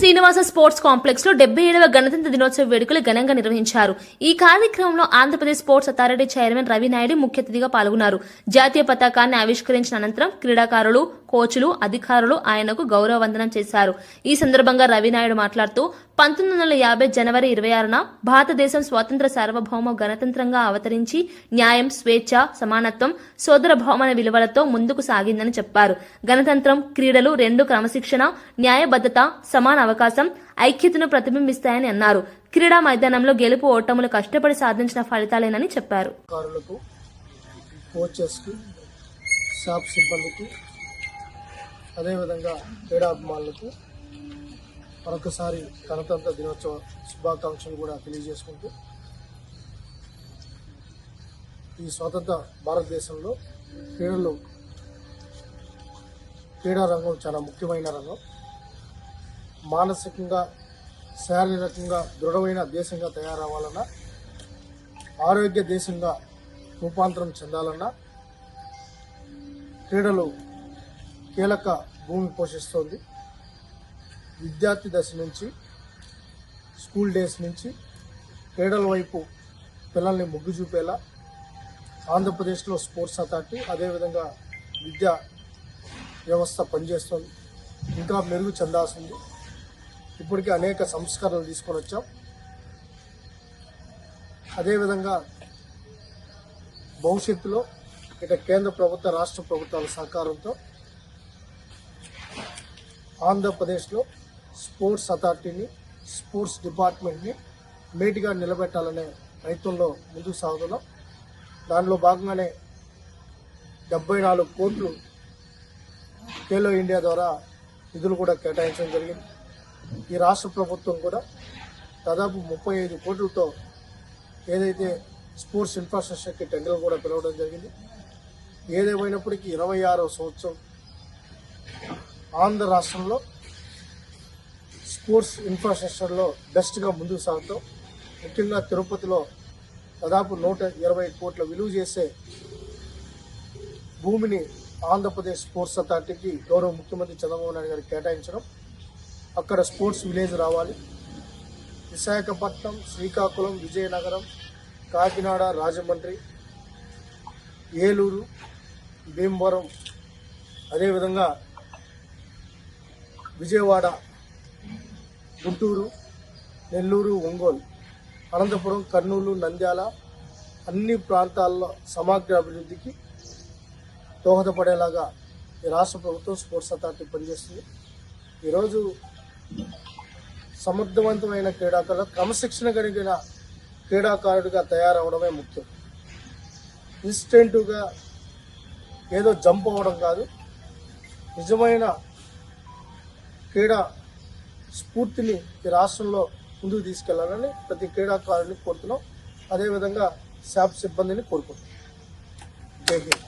Srinivasa sports complex లో 77వ గణతంత్ర దినోత్సవ వేడుకలు ఘనంగా నిర్వహించారు. ఈ కార్యక్రమంలో Andhra Pradesh sports authority chairman Ravi Naidu ముఖ్య అతిథిగా పాల్గొన్నారు. జాతీయ పతాకాన్ని ఆవిష్కరించిన అనంతరం క్రీడాకారులు, కోచ్లు, అధికారులు ఆయనకు గౌరవ వందనం చేశారు. ఈ సందర్భంగా రవి నాయుడు మాట్లాడుతూ 1950 జనవరి 26న భారతదేశం స్వాతంత్ర సార్వభౌమ గణతంత్రంగా అవతరించి న్యాయం, స్వేచ్ఛ, సమానత్వం, సోదర భావన విలువలతో ముందుకు సాగిందని చెప్పారు. గణతంత్రం, క్రీడలు రెండు క్రమశిక్షణ, న్యాయబద్ధత, సమాన అవకాశం, ఐక్యతను ప్రతిబింబిస్తాయని అన్నారు. క్రీడా మైదానంలో గెలుపు ఓటములు కష్టపడి సాధించిన ఫలితాలేనని చెప్పారు. అదేవిధంగా క్రీడాభిమానులకు మరొకసారి గణతంత్ర దినోత్సవ శుభాకాంక్షలు కూడా తెలియజేసుకుంటూ, ఈ స్వతంత్ర భారతదేశంలో క్రీడా రంగం చాలా ముఖ్యమైన రంగం. మానసికంగా, శారీరకంగా దృఢమైన దేశంగా తయారవ్వాలన్నా, ఆరోగ్య దేశంగా రూపాంతరం చెందాలన్నా క్రీడలు కీలక భూమి పోషిస్తోంది. విద్యార్థి దశ నుంచి, స్కూల్ డేస్ నుంచి క్రీడల వైపు పిల్లల్ని మొగ్గు చూపేలా ఆంధ్రప్రదేశ్లో స్పోర్ట్స్ అథారిటీ, అదేవిధంగా విద్యా వ్యవస్థ పనిచేస్తుంది. ఇంకా మెరుగు చెందాల్సింది. ఇప్పటికే అనేక సంస్కరణలు తీసుకొని వచ్చాం. అదేవిధంగా భవిష్యత్తులో ఇక కేంద్ర ప్రభుత్వ, రాష్ట్ర ప్రభుత్వాల సహకారంతో ఆంధ్రప్రదేశ్లో స్పోర్ట్స్ అథారిటీని, స్పోర్ట్స్ డిపార్ట్మెంట్ని మేటిగా నిలబెట్టాలనే ప్రయత్నంలో ముందుకు సాగుతున్నాం. దానిలో భాగంగానే 74 కోట్లు ఖేలో ఇండియా ద్వారా నిధులు కూడా కేటాయించడం జరిగింది. ఈ రాష్ట్ర ప్రభుత్వం కూడా దాదాపు 35 కోట్లతో ఏదైతే స్పోర్ట్స్ ఇన్ఫ్రాస్ట్రక్చర్కి టెండర్లు కూడా పిలవడం జరిగింది. ఏదేమైనప్పటికీ 26వ సంవత్సరం ఆంధ్ర రాష్ట్రంలో స్పోర్ట్స్ ఇన్ఫ్రాస్ట్రక్చర్లో బెస్ట్గా ముందుకు సాగుతాం. ముఖ్యంగా తిరుపతిలో దాదాపు 120 కోట్ల విలువ చేసే భూమిని ఆంధ్రప్రదేశ్ స్పోర్ట్స్ అథారిటీకి గౌరవ ముఖ్యమంత్రి చంద్రబాబు నాయుడు గారికి కేటాయించడం, అక్కడ స్పోర్ట్స్ విలేజ్ రావాలి. విశాఖపట్నం, శ్రీకాకుళం, విజయనగరం, కాకినాడ, రాజమండ్రి, ఏలూరు, భీమవరం, అదేవిధంగా విజయవాడ, గుంటూరు, నెల్లూరు, ఒంగోలు, అనంతపురం, కర్నూలు, నంద్యాల అన్ని ప్రాంతాల్లో సమగ్ర అభివృద్ధికి దోహదపడేలాగా ఈ రాష్ట్ర ప్రభుత్వం స్పోర్ట్స్ అథారిటీ పనిచేస్తుంది. ఈరోజు సమర్థవంతమైన క్రీడాకారులు, క్రమశిక్షణ కలిగిన క్రీడాకారుడిగా తయారవడమే ముఖ్యం. ఇన్స్టెంట్గా ఏదో జంప్ అవ్వడం కాదు, నిజమైన క్రీడా స్ఫూర్తిని ఈ రాష్ట్రంలో ముందుకు తీసుకెళ్లాలని ప్రతి క్రీడాకారుని కోరుతున్నాం. అదేవిధంగా శాప్ సిబ్బందిని కోరుకుంటున్నాం. జై హింద్.